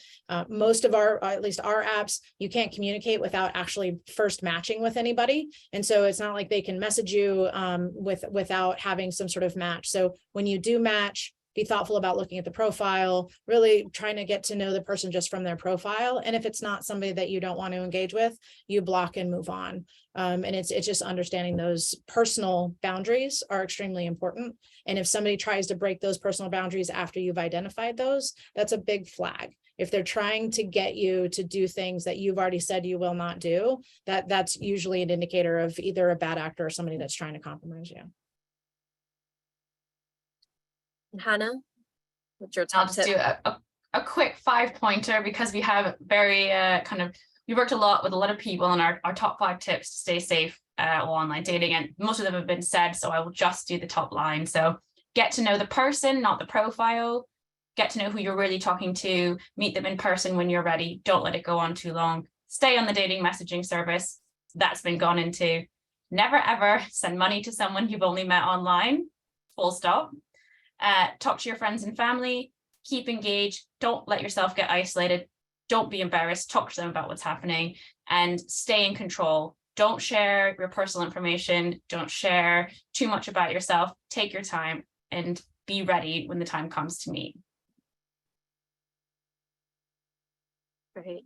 Most of at least our apps, you can't communicate without actually first matching with anybody. And so it's not like they can message you without having some sort of match. So when you do match, be thoughtful about looking at the profile, really trying to get to know the person just from their profile. And if it's not somebody that you don't want to engage with, you block and move on. And it's just understanding those personal boundaries are extremely important. And if somebody tries to break those personal boundaries after you've identified those, that's a big flag. If they're trying to get you to do things that you've already said you will not do, that's usually an indicator of either a bad actor or somebody that's trying to compromise you. Hannah, what's your I'll top just tip? do a quick 5-pointer because we have very we worked a lot with a lot of people on our top 5 tips to stay safe while online dating, and most of them have been said, so I will just do the top line. So get to know the person, not the profile. Get to know who you're really talking to, meet them in person when you're ready. Don't let it go on too long. Stay on the dating messaging service. That's been gone into. Never ever send money to someone you've only met online, full stop. Talk to your friends and family, keep engaged. Don't let yourself get isolated. Don't be embarrassed. Talk to them about what's happening and stay in control. Don't share your personal information. Don't share too much about yourself. Take your time and be ready when the time comes to meet. Great.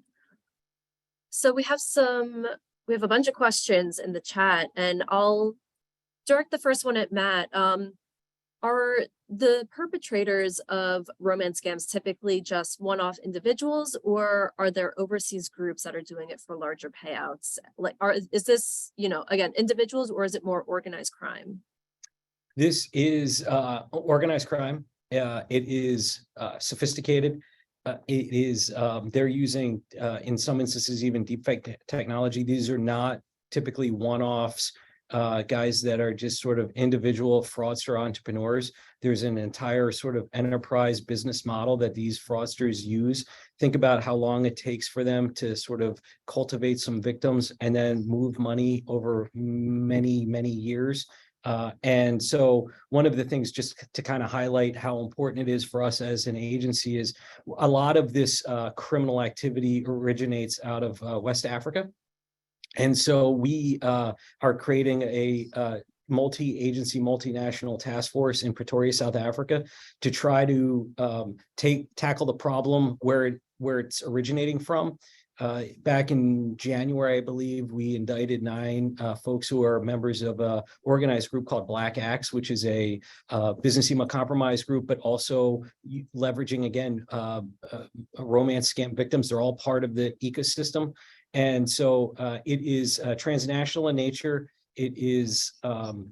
So we have a bunch of questions in the chat, and I'll direct the first one at Matt. Are the perpetrators of romance scams typically just one-off individuals, or are there overseas groups that are doing it for larger payouts? Like, is this, again, individuals, or is it more organized crime? This is organized crime. It is sophisticated. It is they're using in some instances even deepfake technology. These are not typically one-offs, guys that are just sort of individual fraudster entrepreneurs. There's an entire sort of enterprise business model that these fraudsters use. Think about how long it takes for them to sort of cultivate some victims and then move money over many, many years. And so one of the things, just to kind of highlight how important it is for us as an agency, is a lot of this criminal activity originates out of West Africa. And so we are creating a multi-agency, multinational task force in Pretoria, South Africa, to try to tackle the problem where it's originating from. Back in January, I believe, we indicted 9 folks who are members of an organized group called Black Axe, which is a business email compromise group, but also leveraging, again, romance scam victims. They're all part of the ecosystem. And so it is transnational in nature. It is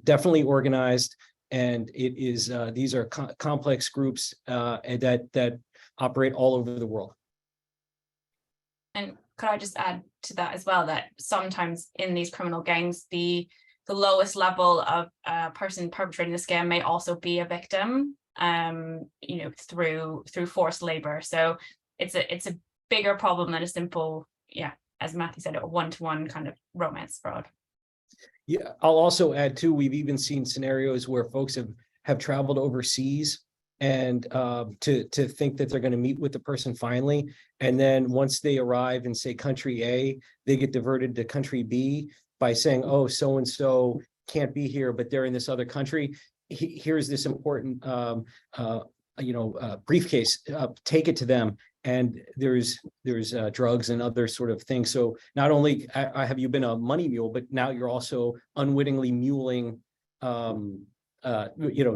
definitely organized, and it is these are complex groups that operate all over the world. And could I just add to that as well, that sometimes in these criminal gangs, the lowest level of a person perpetrating the scam may also be a victim, through forced labor. So it's a bigger problem than a simple, as Matthew said, a one-to-one kind of romance fraud. Yeah, I'll also add too, we've even seen scenarios where folks have traveled overseas and to think that they're going to meet with the person finally. And then once they arrive in, say, country A, they get diverted to country B by saying, oh, so-and-so can't be here, but they're in this other country. Here's this important, briefcase, take it to them. And there's drugs and other sort of things. So not only have you been a money mule, but now you're also unwittingly muling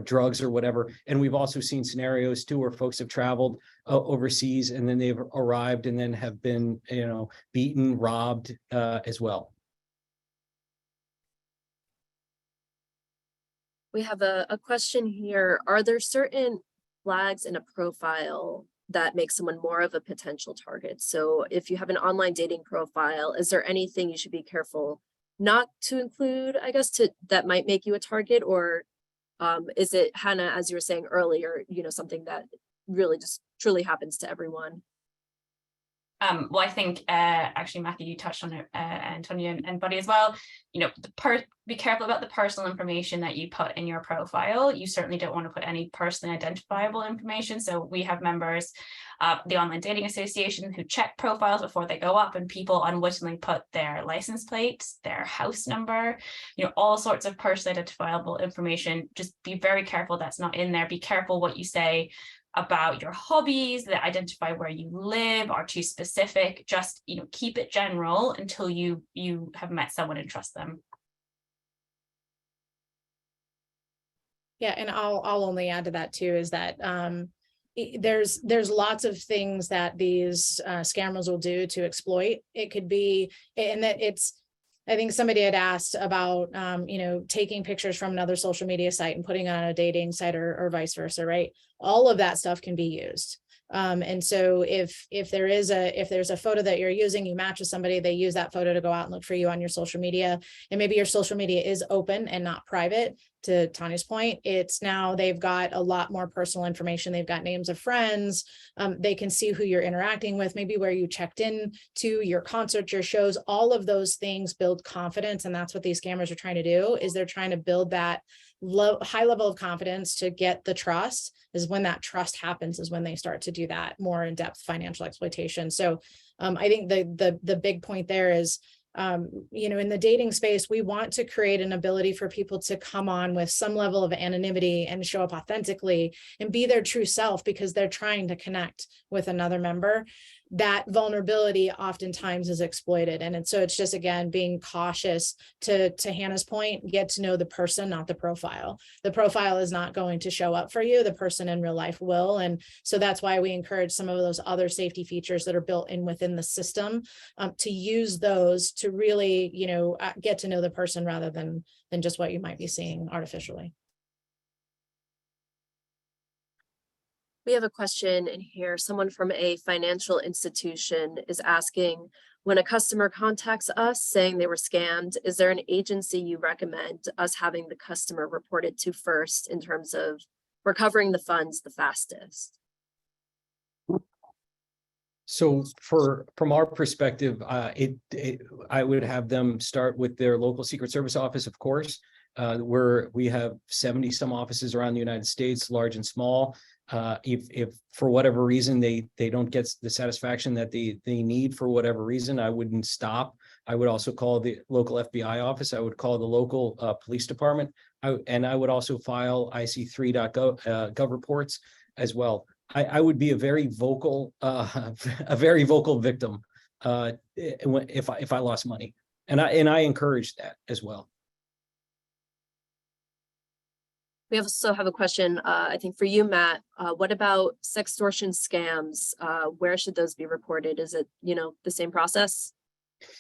drugs or whatever. And we've also seen scenarios too where folks have traveled overseas and then they've arrived and then have been, beaten, robbed as well. We have a question here. Are there certain flags in a profile that makes someone more of a potential target? So if you have an online dating profile, is there anything you should be careful not to include, I guess, that might make you a target? Or is it, Hannah, as you were saying earlier, something that really just truly happens to everyone? Well, I think actually, Matthew, you touched on it, and Tonia and Buddy as well. You know, be careful about the personal information that you put in your profile. You certainly don't want to put any personally identifiable information. So we have members of the Online Dating Association who check profiles before they go up, and people unwittingly put their license plates, their house number, you know, all sorts of personally identifiable information. Just be very careful that's not in there. Be careful what you say about your hobbies that identify where you live are too specific. Just, you know, keep it general until you have met someone and trust them. Yeah, and I'll only add to that too, is that there's lots of things that these scammers will do to exploit. It could be, and that I think somebody had asked about, you know, taking pictures from another social media site and putting it on a dating site or vice versa, right? All of that stuff can be used. And so if there's a photo that you're using, you match with somebody, they use that photo to go out and look for you on your social media, and maybe your social media is open and not private. To Tonia's point, it's now they've got a lot more personal information. They've got names of friends. They can see who you're interacting with, maybe where you checked in to, your concerts, your shows. All of those things build confidence, and that's what these scammers are trying to do. Is they're trying to build that high level of confidence to get the trust. Is when that trust happens, is when they start to do that more in-depth financial exploitation. So I think the big point there is, you know, in the dating space, we want to create an ability for people to come on with some level of anonymity and show up authentically and be their true self, because they're trying to connect with another member. That vulnerability oftentimes is exploited. And so it's just, again, being cautious. To Hannah's point, get to know the person, not the profile. The profile is not going to show up for you. The person in real life will. And so that's why we encourage some of those other safety features that are built in within the system, to use those to really, you know, get to know the person rather than just what you might be seeing artificially. We have a question in here. Someone from a financial institution is asking, when a customer contacts us saying they were scammed, is there an agency you recommend us having the customer reported to first in terms of recovering the funds the fastest? So from our perspective, I would have them start with their local Secret Service office, of course, where we have 70 some offices around the United States, large and small. If for whatever reason they don't get the satisfaction that they need for whatever reason, I wouldn't stop. I would also call the local FBI office. I would call the local police department, and I would also file IC3.gov reports as well. I would be a very vocal victim if I lost money, and I encourage that as well. We also have a question, I think for you, Matt. What about sextortion scams? Where should those be reported? Is it, you know, the same process?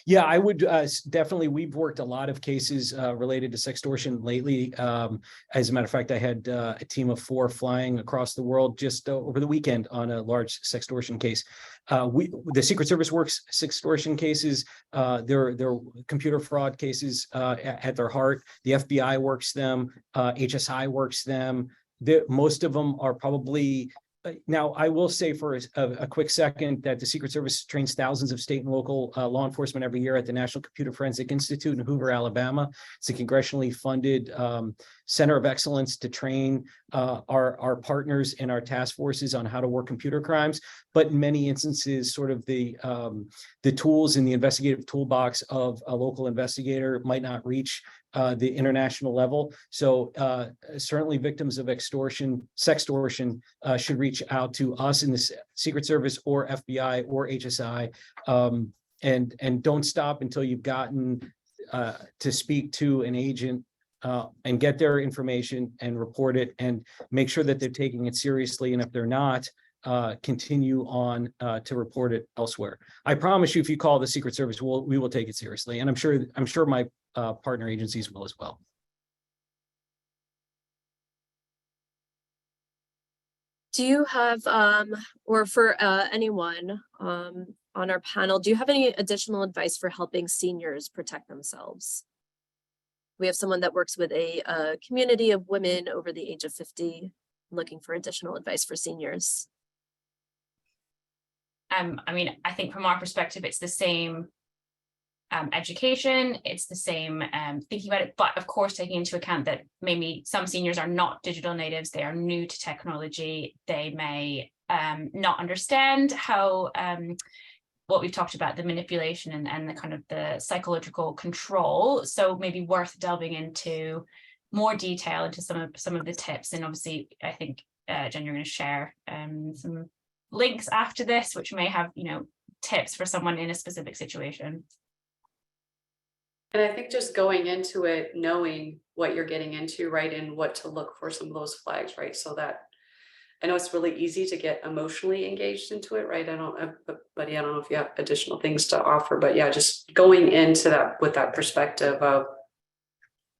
Yeah, I would definitely. We've worked a lot of cases related to sextortion lately. As a matter of fact, I had a team of 4 flying across the world just over the weekend on a large sextortion case. The Secret Service works sextortion cases. They're computer fraud cases at their heart. The FBI works them. HSI works them. Most of them are probably. Now, I will say for a quick second that the Secret Service trains thousands of state and local law enforcement every year at the National Computer Forensic Institute in Hoover, Alabama. It's a congressionally funded center of excellence to train our partners in our task forces on how to work computer crimes. But in many instances, sort of the tools in the investigative toolbox of a local investigator might not reach the international level. So certainly victims of sextortion should reach out to us in the Secret Service or FBI or HSI, and don't stop until you've gotten to speak to an agent and get their information and report it and make sure that they're taking it seriously. And if they're not, continue on to report it elsewhere. I promise you, if you call the Secret Service, we will take it seriously. And I'm sure my partner agencies will as well. Do you have, or for anyone on our panel, do you have any additional advice for helping seniors protect themselves? We have someone that works with a community of women over the age of 50, looking for additional advice for seniors. I mean, I think from our perspective, it's the same education, it's the same thinking about it, but of course taking into account that maybe some seniors are not digital natives, they are new to technology, they may not understand how what we've talked about, the manipulation and the kind of the psychological control. So maybe worth delving into more detail into some of the tips. And obviously I think Jen, you're going to share some links after this, which may have, you know, tips for someone in a specific situation. And I think just going into it, knowing what you're getting into, right, and what to look for some of those flags, right, so that I know it's really easy to get emotionally engaged into it, right? Buddy, I don't know if you have additional things to offer, but yeah, just going into that with that perspective of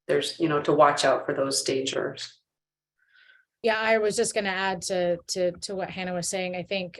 there's, you know, to watch out for those dangers. Yeah, I was just going to add to what Hannah was saying. I think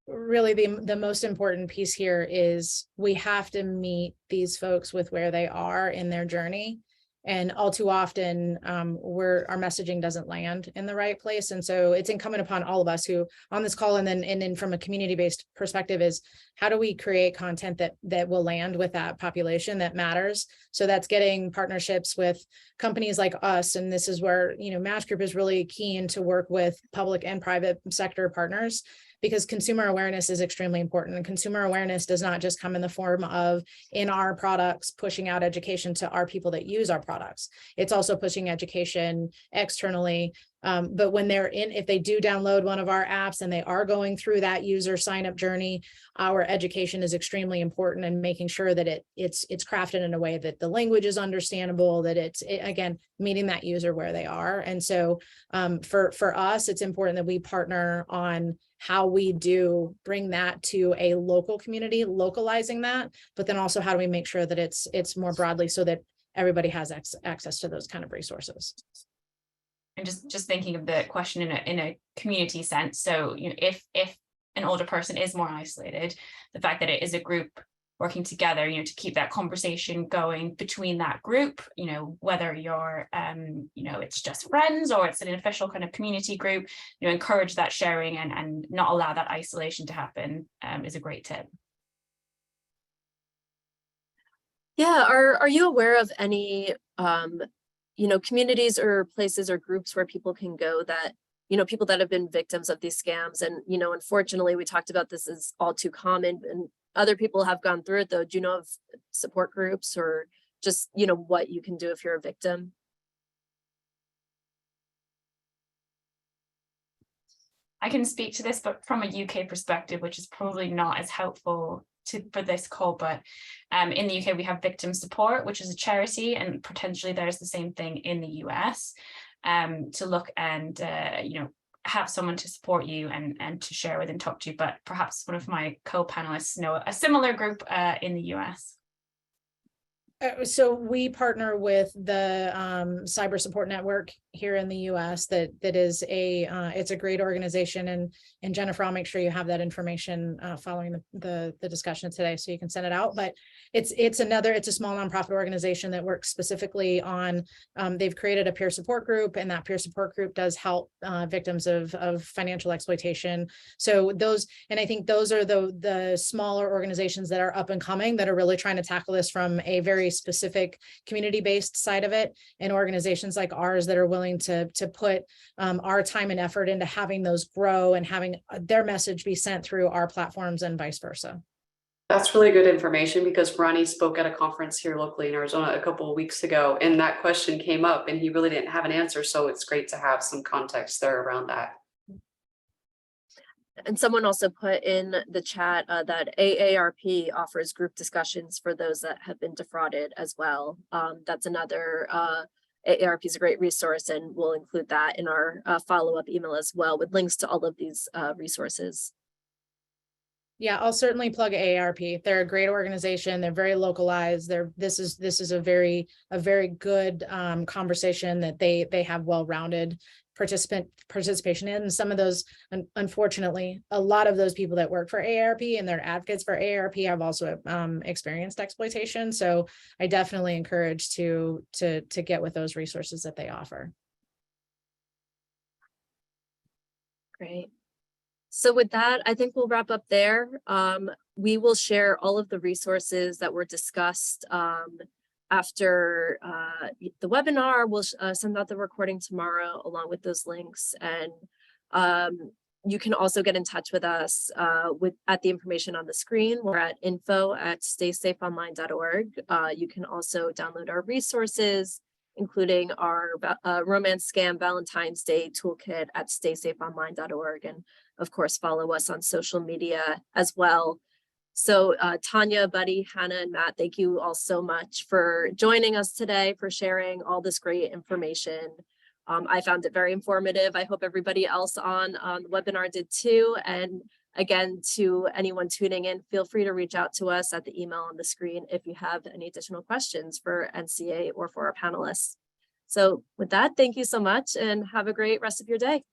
really the most important piece here is we have to meet these folks with where they are in their journey. And all too often, our messaging doesn't land in the right place. And so it's incumbent upon all of us who on this call and then from a community-based perspective is how do we create content that will land with that population that matters? So that's getting partnerships with companies like us. And this is where, you know, Match Group is really keen to work with public and private sector partners, because consumer awareness is extremely important. And consumer awareness does not just come in the form of in our products, pushing out education to our people that use our products. It's also pushing education externally. But when if they do download one of our apps and they are going through that user sign up journey, our education is extremely important, and making sure that it's crafted in a way that the language is understandable, that it's again, meeting that user where they are. And so for us, it's important that we partner on how we do bring that to a local community, localizing that, but then also how do we make sure that it's more broadly so that everybody has access to those kind of resources. And just thinking of the question in a community sense. So, you know, if an older person is more isolated, the fact that it is a group working together, you know, to keep that conversation going between that group, you know, whether you're, you know, it's just friends or it's an official kind of community group, you know, encourage that sharing and not allow that isolation to happen is a great tip. Yeah, are you aware of any you know, communities or places or groups where people can go that, you know, people that have been victims of these scams? And, you know, unfortunately, we talked about this is all too common and other people have gone through it though. Do you know of support groups or just, you know, what you can do if you're a victim? I can speak to this, but from a UK perspective, which is probably not as helpful for this call, but in the UK we have Victim Support, which is a charity, and potentially there's the same thing in the US, to look and you know, have someone to support you and to share with and talk to. But perhaps one of my co-panelists know a similar group in the US. So we partner with the Cyber Support Network here in the U.S. that is it's a great organization, and Jennifer, I'll make sure you have that information following the discussion today, so you can send it out. But it's a small nonprofit organization that works specifically on they've created a peer support group, and that peer support group does help victims of financial exploitation. So I think those are the smaller organizations that are up and coming that are really trying to tackle this from a very specific community-based side of it, and organizations like ours that are willing to put our time and effort into having those grow and having their message be sent through our platforms and vice versa. That's really good information, because Ronnie spoke at a conference here locally in Arizona a couple of weeks ago, and that question came up and he really didn't have an answer. So it's great to have some context there around that. And someone also put in the chat that AARP offers group discussions for those that have been defrauded as well. That's another, AARP is a great resource, and we'll include that in our follow-up email as well with links to all of these resources. Yeah, I'll certainly plug AARP. They're a great organization. They're very localized. This is a very good conversation that they have well-rounded participation in. And some of those, unfortunately, a lot of those people that work for AARP and they're advocates for AARP have also experienced exploitation. So I definitely encourage to get with those resources that they offer. Great. So with that, I think we'll wrap up there. We will share all of the resources that were discussed after the webinar. We'll send out the recording tomorrow along with those links. And you can also get in touch with us at the information on the screen. We're at info@StaySafeOnline.org. You can also download our resources, including our romance scam Valentine's Day toolkit at StaySafeOnline.org. And of course, follow us on social media as well. So Tonia, Buddy, Hannah, and Matt, thank you all so much for joining us today, for sharing all this great information. I found it very informative. I hope everybody else on the webinar did too. And again, to anyone tuning in, feel free to reach out to us at the email on the screen if you have any additional questions for NCA or for our panelists. So with that, thank you so much and have a great rest of your day.